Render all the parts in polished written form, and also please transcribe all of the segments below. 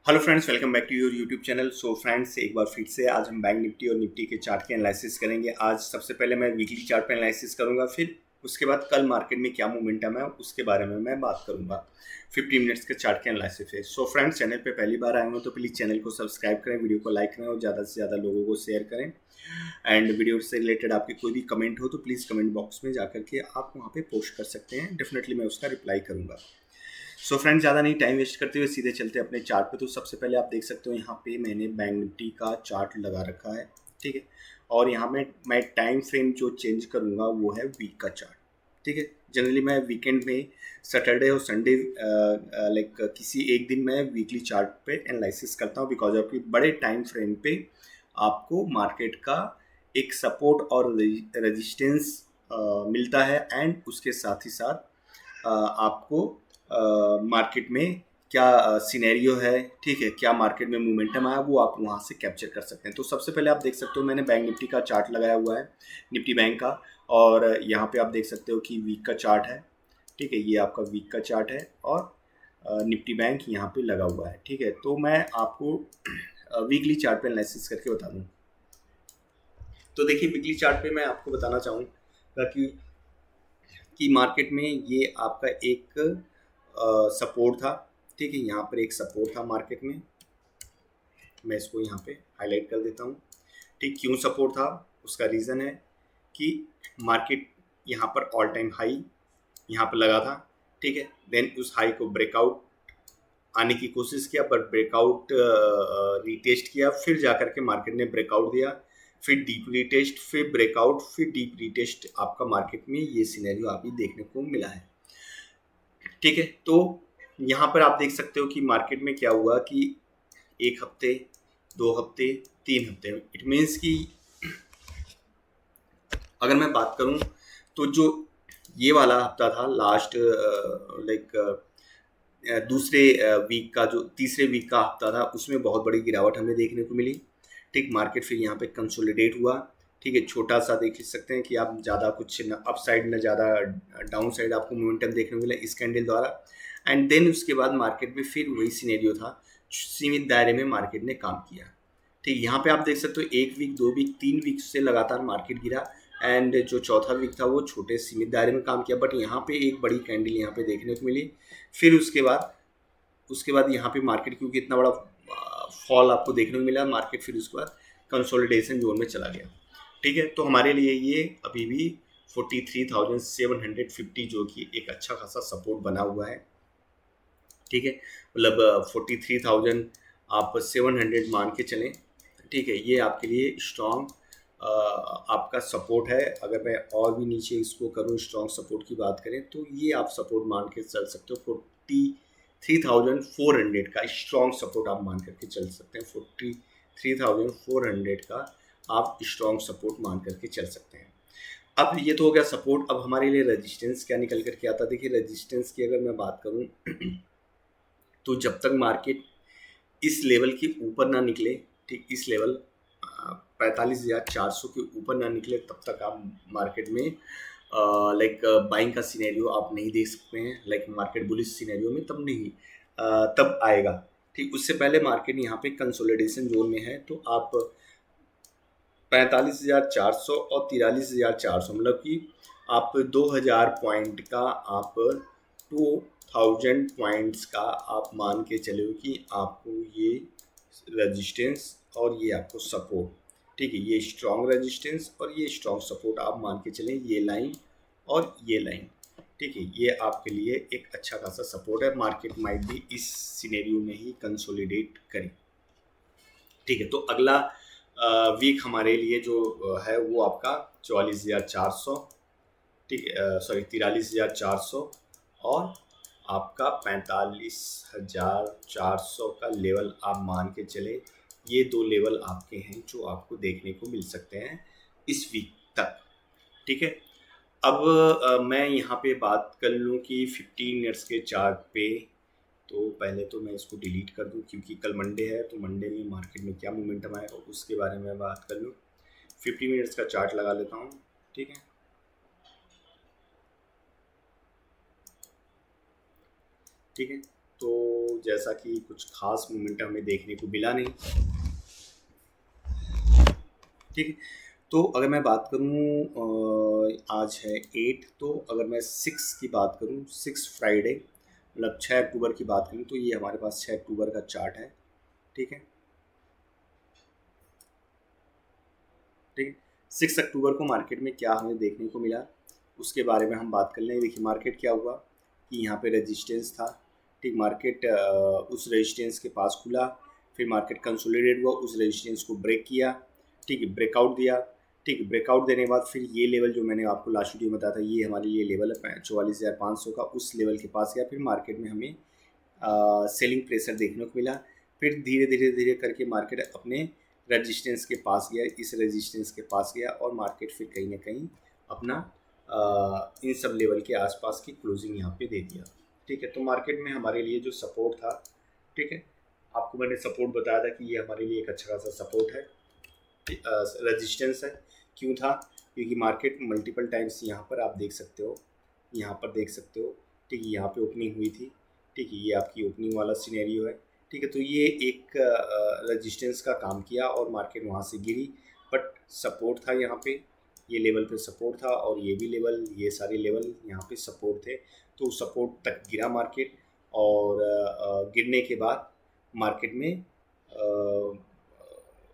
Hello friends, welcome back to your YouTube channel. So friends, एक बार फिर से आज हम बैंक निफ्टी और निफ्टी के चार्ट के एनालिसिस करेंगे। आज सबसे पहले मैं वीकली चार्ट पे एनालिसिस करूंगा, फिर उसके बाद कल मार्केट में क्या मोमेंटम है उसके बारे में मैं बात करूंगा। 15 मिनट्स के चार्ट के एनालिसिस है। सो फ्रेंड्स, चैनल पे पहली बार आए हो तो प्लीज़ चैनल को सब्सक्राइब करें, वीडियो को लाइक करें और ज़्यादा से ज़्यादा लोगों को शेयर करें। एंड वीडियो से रिलेटेड आपके कोई भी कमेंट हो तो प्लीज़ कमेंट बॉक्स में जाकर के आप वहाँ पे पोस्ट कर सकते हैं। डेफिनेटली मैं उसका रिप्लाई करूँगा। सो फ्रेंड्स, ज़्यादा नहीं टाइम वेस्ट करते हुए सीधे चलते हैं अपने चार्ट पे। तो सबसे पहले आप देख सकते हो यहाँ पे मैंने बैंक निफ्टी का चार्ट लगा रखा है, ठीक है। और यहाँ में मैं टाइम फ्रेम जो चेंज करूँगा वो है वीक का चार्ट, ठीक है। जनरली मैं वीकेंड में सैटरडे और संडे लाइक किसी एक दिन मैं वीकली चार्ट पे एनालिसिस करता हूँ, बिकॉज ऑफ कि बड़े टाइम फ्रेम पे आपको मार्केट का एक सपोर्ट और रेजिस्टेंस मिलता है। एंड उसके साथ ही साथ आपको मार्केट में क्या सिनेरियो है, ठीक है, क्या मार्केट में मोमेंटम आया वो आप वहाँ से कैप्चर कर सकते हैं। तो सबसे पहले आप देख सकते हो मैंने बैंक निफ्टी का चार्ट लगाया हुआ है, निफ्टी बैंक का। और यहाँ पे आप देख सकते हो कि वीक का चार्ट है, ठीक है। ये आपका वीक का चार्ट है और निफ्टी बैंक यहाँ पे लगा हुआ है, ठीक है। तो मैं आपको वीकली चार्ट पे एनालिसिस करके बता दूँ। तो देखिए, वीकली चार्ट पे मैं आपको बताना चाहूँगा कि मार्केट में ये आपका एक सपोर्ट था, ठीक है। यहाँ पर एक सपोर्ट था मार्केट में, मैं इसको यहाँ पे हाईलाइट कर देता हूँ। ठीक, क्यों सपोर्ट था उसका रीज़न है कि मार्केट यहाँ पर ऑल टाइम हाई यहाँ पर लगा था, ठीक है। देन उस हाई को ब्रेकआउट आने की कोशिश किया, पर ब्रेकआउट रीटेस्ट किया, फिर जाकर के मार्केट ने ब्रेकआउट दिया, फिर डीप रीटेस्ट, फिर ब्रेकआउट, फिर डीप रीटेस्ट। आपका मार्केट में ये सिनेरियो अभी देखने को मिला है, ठीक है। तो यहाँ पर आप देख सकते हो कि मार्केट में क्या हुआ कि एक हफ्ते, 2 हफ्ते, 3 हफ्ते, इट मीन्स कि अगर मैं बात करूँ तो जो ये वाला हफ्ता था लास्ट लाइक दूसरे वीक का, जो तीसरे वीक का हफ्ता था, उसमें बहुत बड़ी गिरावट हमें देखने को मिली, ठीक। मार्केट फिर यहाँ पे कंसोलिडेट हुआ, ठीक है। छोटा सा देख सकते हैं कि आप ज़्यादा कुछ न अप साइड न ज़्यादा डाउन साइड आपको मोमेंटम देखने को मिला इस कैंडल द्वारा। एंड देन उसके बाद मार्केट में फिर वही सिनेरियो था, सीमित दायरे में मार्केट ने काम किया, ठीक। यहाँ पे आप देख सकते हो 1 वीक, 2 वीक, 3 वीक से लगातार मार्केट गिरा। एंड जो चौथा वीक था वो छोटे सीमित दायरे में काम किया, बट यहाँ पे एक बड़ी कैंडल यहाँ पे देखने को मिली। फिर उसके बाद यहाँ पे मार्केट, क्योंकि इतना बड़ा फॉल आपको देखने को मिला, मार्केट फिर उसके बाद कंसोलिडेशन जोन में चला गया, ठीक है। तो हमारे लिए ये अभी भी 43,750 जो कि एक अच्छा खासा सपोर्ट बना हुआ है, ठीक है। मतलब 43,000 आप 700 मान के चलें, ठीक है। ये आपके लिए स्ट्रॉन्ग आपका सपोर्ट है। अगर मैं और भी नीचे इसको करूँ, स्ट्रॉन्ग सपोर्ट की बात करें, तो ये आप सपोर्ट मान के चल सकते हो। 43,400 का स्ट्रॉन्ग सपोर्ट आप मान करके चल सकते हैं। 43,400 का आप स्ट्रॉन्ग सपोर्ट मान करके चल सकते हैं। अब ये तो हो गया सपोर्ट। अब हमारे लिए रेजिस्टेंस क्या निकल करके आता है। देखिए, रेजिस्टेंस की अगर मैं बात करूँ तो जब तक मार्केट इस लेवल के ऊपर ना निकले, ठीक, इस लेवल 45,400 के ऊपर ना निकले, तब तक आप मार्केट में लाइक बाइंग का सिनेरियो आप नहीं देख सकते हैं। लाइक मार्केट बुलिश सिनेरियो में तब नहीं, तब आएगा, ठीक। उससे पहले मार्केट यहाँ पे कंसोलिडेशन जोन में है, तो आप 45,400 और 43,400, मतलब कि आप 2,000 पॉइंट का, आप 2,000 पॉइंट्स का आप मान के चलो कि आपको ये रेजिस्टेंस और ये आपको सपोर्ट, ठीक है, ये स्ट्रॉन्ग रेजिस्टेंस और ये स्ट्रॉन्ग सपोर्ट आप मान के चलें, ये लाइन और ये लाइन, ठीक है। ये आपके लिए एक अच्छा खासा सपोर्ट है। मार्केट माइट भी इस सिनेरियो में ही कंसोलिडेट करे, ठीक है। तो अगला वीक हमारे लिए जो है वो आपका 44,400, ठीक है, सॉरी 43,400 और आपका 45,400 का लेवल आप मान के चले। ये दो लेवल आपके हैं जो आपको देखने को मिल सकते हैं इस वीक तक, ठीक है। अब मैं यहाँ पे बात कर लूँ कि 15 मिनट्स के चार्ट पे, तो पहले तो मैं इसको डिलीट कर दूं क्योंकि कल मंडे है, तो मंडे में मार्केट में क्या मोमेंटम आएगा उसके बारे में बात कर लूँ। 50 मिनट्स का चार्ट लगा लेता हूँ, ठीक है। ठीक है, तो जैसा कि कुछ खास मोमेंट हमें देखने को मिला नहीं। ठीक है, तो अगर मैं बात करूँ आज है 8, तो अगर मैं 6 की बात करूँ, 6 फ्राइडे मतलब 6 अक्टूबर की बात करूँ, तो ये हमारे पास 6 अक्टूबर का चार्ट है। ठीक है, ठीक है। 6 अक्टूबर को मार्केट में क्या हमें देखने को मिला, उसके बारे में हम बात कर लें। देखिए मार्केट क्या हुआ कि यहाँ पे रेजिस्टेंस था। ठीक, मार्केट उस रेजिस्टेंस के पास खुला, फिर मार्केट कंसोलिडेट हुआ, उस रेजिस्टेंस को ब्रेक किया। ठीक है, ब्रेकआउट दिया। ठीक है, ब्रेकआउट देने के बाद फिर ये लेवल जो मैंने आपको लास्ट वीडियो में बताया था, ये हमारे लिए लेवल है 44,500 का, उस लेवल के पास गया। फिर मार्केट में हमें सेलिंग प्रेशर देखने को मिला। फिर धीरे धीरे धीरे करके मार्केट अपने रेजिस्टेंस के पास गया, इस रेजिस्टेंस के पास गया, और मार्केट फिर कहीं ना कहीं अपना इन सब लेवल के आसपास की क्लोजिंग यहाँ पे दे दिया। ठीक है, तो मार्केट में हमारे लिए जो सपोर्ट था, ठीक है, आपको मैंने सपोर्ट बताया था कि ये हमारे लिए एक अच्छा खासा सपोर्ट है, रेजिस्टेंस है। क्यों था? क्योंकि मार्केट मल्टीपल टाइम्स यहाँ पर आप देख सकते हो, यहाँ पर देख सकते हो। ठीक है, यहाँ पे ओपनिंग हुई थी। ठीक है, ये आपकी ओपनिंग वाला सिनेरियो है। ठीक है, तो ये एक रेजिस्टेंस का काम किया और मार्केट वहाँ से गिरी, बट सपोर्ट था यहाँ पे, ये लेवल पे सपोर्ट था, और ये भी लेवल, ये सारे लेवल यहाँ पे सपोर्ट थे। तो सपोर्ट तक गिरा मार्केट, और गिरने के बाद मार्केट में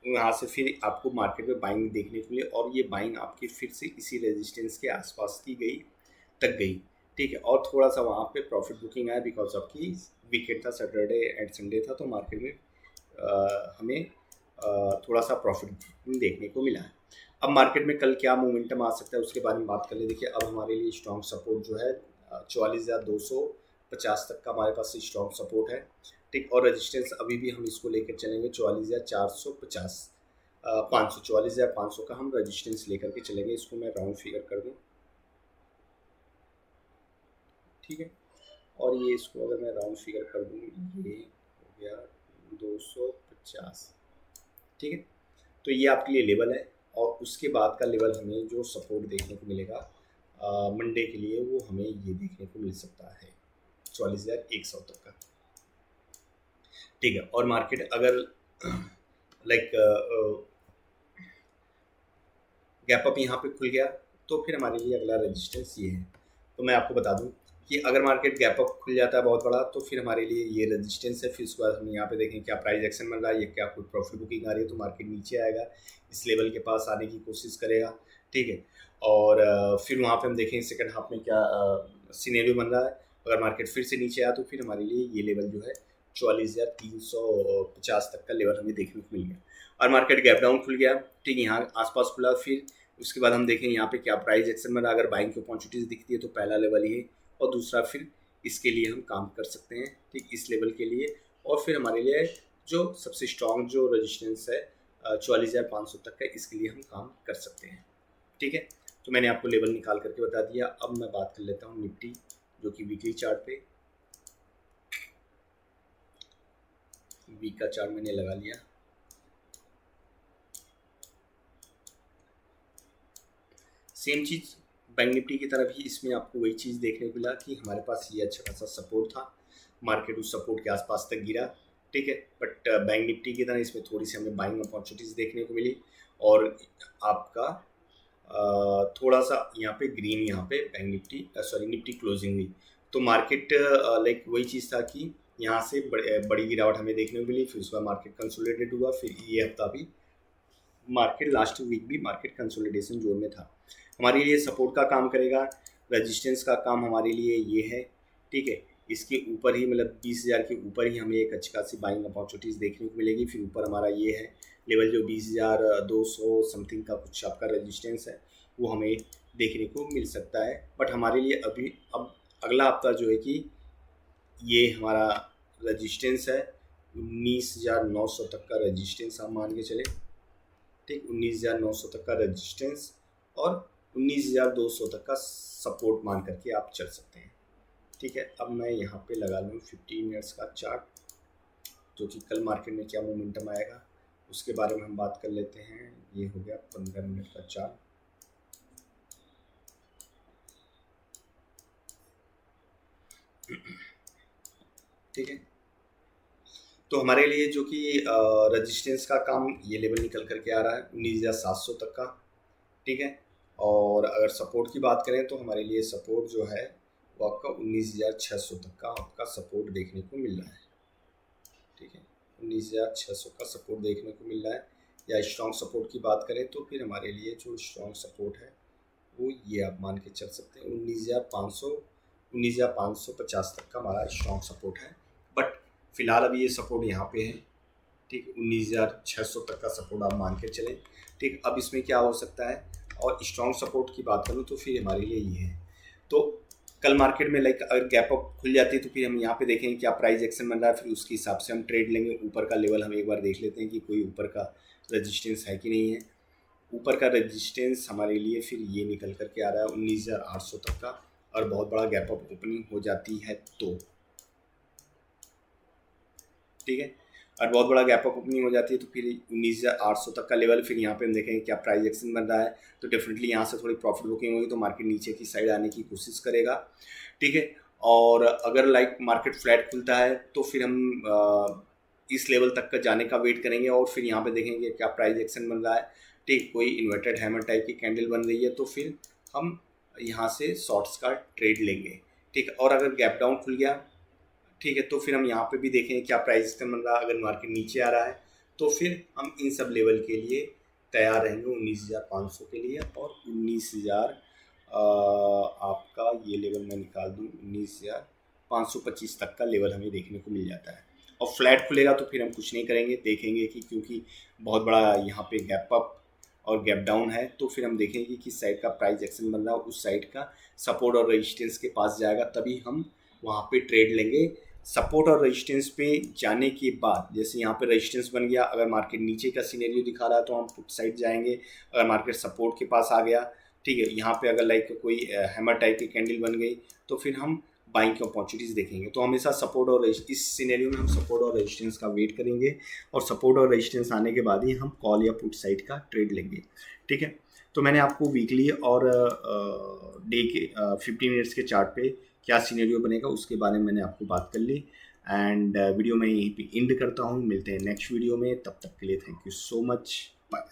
यहाँ से फिर आपको मार्केट में बाइंग देखने को मिली, और ये बाइंग आपकी फिर से इसी रेजिस्टेंस के आसपास की गई, तक गई। ठीक है, और थोड़ा सा वहाँ पे प्रॉफिट बुकिंग आया, बिकॉज ऑफ की वीकेंड था, सैटरडे एंड संडे था, तो मार्केट में हमें थोड़ा सा प्रॉफिट बुकिंग देखने को मिला है। अब मार्केट में कल क्या मोमेंटम आ सकता है उसके बारे में बात कर ले। देखिए अब हमारे लिए स्ट्रॉन्ग सपोर्ट जो है 44,250 तक का हमारे पास स्ट्रॉन्ग सपोर्ट है। ठीक, और रेजिस्टेंस अभी भी हम इसको लेकर चलेंगे 44,450, 44,500 का हम रेजिस्टेंस लेकर के चलेंगे। इसको मैं राउंड फिगर कर दूँ, ठीक है, और ये इसको अगर मैं राउंड फिगर कर दूँ, ये हो गया 250। ठीक है, तो ये आपके लिए लेवल है, और उसके बाद का लेवल हमें जो सपोर्ट देखने को मिलेगा मंडे के लिए, वो हमें ये देखने को मिल सकता है 44,100 तक का। ठीक है, और मार्केट अगर लाइक गैप अप यहाँ पे खुल गया, तो फिर हमारे लिए अगला रेजिस्टेंस ये है। तो मैं आपको बता दूं कि अगर मार्केट गैप अप खुल जाता है बहुत बड़ा, तो फिर हमारे लिए ये रेजिस्टेंस है। फिर उसके बाद हम यहाँ पे देखें क्या प्राइस एक्शन बन रहा है, या क्या कोई प्रॉफिट बुकिंग आ रही है, तो मार्केट नीचे आएगा, इस लेवल के पास आने की कोशिश करेगा। ठीक है, और फिर वहाँ पर हम देखें सेकेंड हाफ में क्या सीनेरियो बन रहा है। अगर मार्केट फिर से नीचे आया, तो फिर हमारे लिए ये लेवल जो है 44,350 तक का लेवल हमें देखने को मिल गया, और मार्केट गैप डाउन खुल गया। ठीक है, यहाँ आसपास खुला, फिर उसके बाद हम देखें यहाँ पे क्या प्राइस एक्शन में अगर बाइंग की अपॉर्चुनिटीज दिखती है, तो पहला लेवल ये, और दूसरा फिर इसके लिए हम काम कर सकते हैं। ठीक, इस लेवल के लिए, और फिर हमारे लिए जो सबसे स्ट्रॉन्ग जो रजिस्टेंस है 44,500 तक का, इसके लिए हम काम कर सकते हैं। ठीक है, तो मैंने आपको लेवल निकाल करके बता दिया। अब मैं बात कर लेता हूँ निफ्टी, जो कि वीकली चार्ट पे, वीक का चार्ट मैंने लगा लिया। सेम चीज़ बैंक निफ्टी की तरफ ही, इसमें आपको वही चीज़ देखने को मिला कि हमारे पास ये अच्छा खासा सपोर्ट था, मार्केट उस सपोर्ट के आसपास तक गिरा। ठीक है, बट बैंक निफ्टी की तरह इसमें थोड़ी सी हमें बाइंग अपॉर्चुनिटीज़ देखने को मिली, और आपका थोड़ा सा यहाँ पे ग्रीन, यहाँ पे bank Nifty sorry Nifty closing हुई। तो मार्केट लाइक वही चीज़ था कि यहाँ से बड़ी गिरावट हमें देखने को मिली, फिर उसका मार्केट कंसोलिडेट हुआ, फिर ये हफ्ता भी मार्केट, लास्ट वीक भी मार्केट कंसोलिडेशन जोन में था। हमारे लिए सपोर्ट का काम करेगा, रेजिस्टेंस का काम हमारे लिए ये है। ठीक है, इसके ऊपर ही मतलब 20,000 के ऊपर ही हमें एक अच्छी खासी बाइंग अपॉर्चुनिटीज़ देखने को मिलेगी। फिर ऊपर हमारा ये है लेवल जो 20,200 समथिंग का कुछ आपका रेजिस्टेंस है, वो हमें देखने को मिल सकता है। बट हमारे लिए अभी अब अगला हफ्ता जो है कि ये हमारा रेजिस्टेंस है 19,900 तक का रेजिस्टेंस हम मान के चले। ठीक, 19,900 तक का रेजिस्टेंस और 19,200 तक का सपोर्ट मान करके आप चल सकते हैं। ठीक है, अब मैं यहाँ पे लगा लूँ 15 मिनट्स का चार्ट, जो कि कल मार्केट में क्या मोमेंटम आएगा उसके बारे में हम बात कर लेते हैं। ये हो गया 15 मिनट का चार्ट। ठीक है। तो हमारे लिए जो कि रजिस्टेंस का काम ये लेवल निकल करके आ रहा है 19,700 तक का, ठीक है। और अगर सपोर्ट की बात करें तो हमारे लिए सपोर्ट जो है वो आपका 19,600 तक का आपका सपोर्ट देखने को मिल रहा है, ठीक है। 19,600 का सपोर्ट देखने को मिल रहा है। या स्ट्रॉन्ग सपोर्ट की बात करें तो फिर हमारे लिए जो स्ट्रॉन्ग सपोर्ट है वो ये आप मान के चल सकते हैं 19,550 तक का हमारा स्ट्रॉन्ग सपोर्ट है। बट फिलहाल अभी ये सपोर्ट यहाँ पे है, ठीक। 19,600 तक का सपोर्ट आप मान के चलें, ठीक। अब इसमें क्या हो सकता है, और स्ट्रॉन्ग सपोर्ट की बात करूँ तो फिर हमारे लिए ये है। तो कल मार्केट में लाइक अगर गैप अप खुल जाती है तो फिर हम यहाँ पे देखेंगे क्या प्राइस एक्शन बन रहा है, फिर उसके हिसाब से हम ट्रेड लेंगे। ऊपर का लेवल हम एक बार देख लेते हैं कि कोई ऊपर का रजिस्टेंस है कि नहीं है। ऊपर का रेजिस्टेंस हमारे लिए फिर ये निकल करके आ रहा है 19,800 तक का, और बहुत बड़ा गैप अप ओपनिंग हो जाती है तो, ठीक है। और बहुत बड़ा गैप अप ओपनिंग हो जाती है तो फिर 19,800 तक का लेवल, फिर यहाँ पे हम देखेंगे क्या प्राइस एक्शन बन रहा है। तो डेफिनेटली यहाँ से थोड़ी प्रॉफिट बुकिंग होगी तो मार्केट नीचे की साइड आने की कोशिश करेगा, ठीक है। और अगर लाइक मार्केट फ्लैट खुलता है तो फिर हम इस लेवल तक का जाने का वेट करेंगे, और फिर यहाँ पे देखेंगे क्या प्राइस एक्शन बन रहा है, ठीक। कोई इन्वर्टेड हैमर टाइप की कैंडल बन रही है तो फिर हम यहाँ से शॉर्ट्स का ट्रेड लेंगे, ठीक। और अगर गैप डाउन खुल गया, ठीक है, तो फिर हम यहाँ पे भी देखेंगे क्या प्राइस एक्शन बन रहा है। अगर मार्केट नीचे आ रहा है तो फिर हम इन सब लेवल के लिए तैयार रहेंगे 19,500 के लिए, और 19,000 आपका ये लेवल मैं निकाल दूँ 19,525 तक का लेवल हमें देखने को मिल जाता है। और फ्लैट खुलेगा तो फिर हम कुछ नहीं करेंगे, देखेंगे कि क्योंकि बहुत बड़ा यहाँ पे गैप अप और गैप डाउन है तो फिर हम देखेंगे कि किस साइड का प्राइस एक्शन बन रहा है, उस साइड का सपोर्ट और रेजिस्टेंस के पास जाएगा तभी हम वहाँ पे ट्रेड लेंगे। सपोर्ट और रेजिस्टेंस पे जाने के बाद जैसे यहाँ पे रेजिस्टेंस बन गया, अगर मार्केट नीचे का सिनेरियो दिखा रहा है तो हम पुट साइड जाएंगे। अगर मार्केट सपोर्ट के पास आ गया, ठीक है, यहाँ पे अगर लाइक कोई हैमर टाइप की कैंडल बन गई तो फिर हम बाइंग की अपॉर्चुनिटीज़ देखेंगे। तो हमेशा सपोर्ट और इस सिनेरियो में हम सपोर्ट और रेजिस्टेंस का वेट करेंगे, और सपोर्ट और रेजिस्टेंस आने के बाद ही हम कॉल या पुट साइड का ट्रेड लेंगे, ठीक है। तो मैंने आपको वीकली और डे के 15 मिनट्स के चार्ट पे क्या सिनेरियो बनेगा उसके बारे में मैंने आपको बात कर ली। एंड वीडियो मैं यहीं पे एंड करता हूँ, मिलते हैं नेक्स्ट वीडियो में, तब तक के लिए thank you so much, bye.